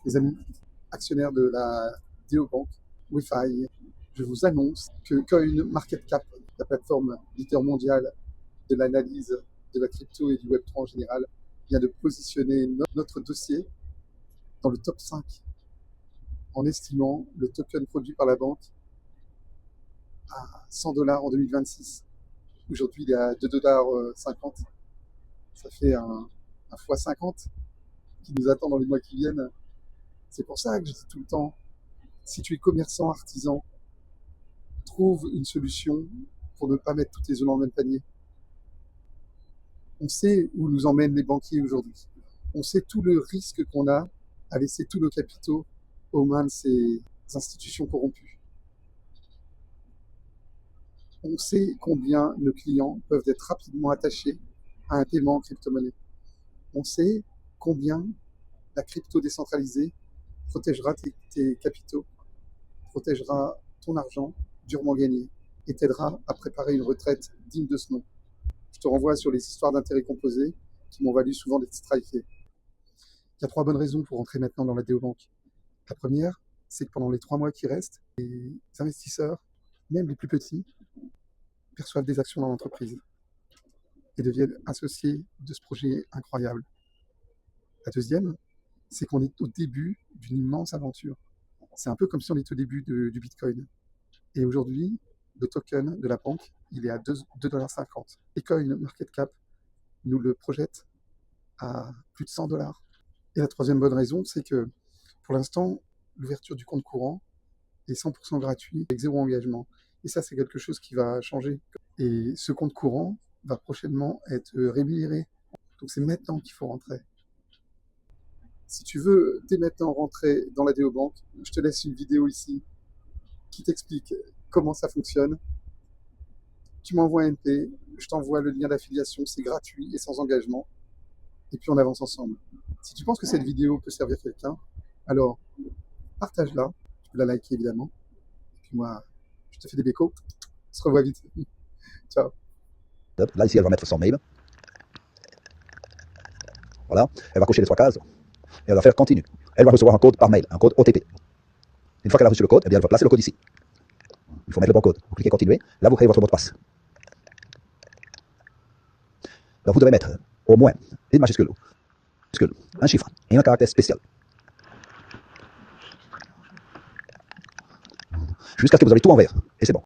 Les amis actionnaires de la DeoBank, Wi-Fi, je vous annonce que CoinMarketCap, la plateforme leader mondiale de l'analyse de la crypto et du Web3 en général, vient de positionner notre dossier dans le top 5 en estimant le token produit par la banque à $100 en 2026. Aujourd'hui, il est à $2,50. Ça fait un x50 qui nous attend dans les mois qui viennent. C'est pour ça que je dis tout le temps, si tu es commerçant, artisan, trouve une solution pour ne pas mettre toutes tes œufs dans le même panier. On sait où nous emmènent les banquiers aujourd'hui. On sait tout le risque qu'on a à laisser tous nos capitaux aux mains de ces institutions corrompues. On sait combien nos clients peuvent être rapidement attachés à un paiement en crypto-monnaie. On sait combien la crypto décentralisée protégera tes capitaux, protégera ton argent durement gagné et t'aidera à préparer une retraite digne de ce nom. Je te renvoie sur les histoires d'intérêts composés qui m'ont valu souvent d'être striké. Il y a 3 bonnes raisons pour entrer maintenant dans la DeoBank. La première, c'est que pendant les 3 mois qui restent, les investisseurs, même les plus petits, perçoivent des actions dans l'entreprise et deviennent associés de ce projet incroyable. La deuxième, c'est qu'on est au début d'une immense aventure. C'est un peu comme si on était au début du Bitcoin. Et aujourd'hui, le token de la banque, il est à $2,50. Et CoinMarketCap nous le projette à plus de $100. Et la troisième bonne raison, c'est que pour l'instant, l'ouverture du compte courant est 100% gratuit avec 0 engagement. Et ça, c'est quelque chose qui va changer. Et ce compte courant va prochainement être rémunéré. Donc c'est maintenant qu'il faut rentrer. Si tu veux dès maintenant rentrer dans la DeoBank, je te laisse une vidéo ici qui t'explique comment ça fonctionne. Tu m'envoies un MP, je t'envoie le lien d'affiliation, c'est gratuit et sans engagement. Et puis on avance ensemble. Si tu penses que cette vidéo peut servir quelqu'un, alors partage-la, tu peux la liker évidemment. Et puis moi, je te fais des bécos. On se revoit vite. Ciao. Là, ici, elle va mettre son mail. Voilà, elle va cocher les 3 cases et elle va faire continue. Elle va recevoir un code par mail, un code OTP. Une fois qu'elle a reçu le code, eh bien, elle va placer le code ici. Il faut mettre le bon code. Vous cliquez continuer. Là, vous créez votre mot de passe. Là, vous devez mettre au moins une majuscule, un chiffre et un caractère spécial. Jusqu'à ce que vous avez tout en vert. Et c'est bon.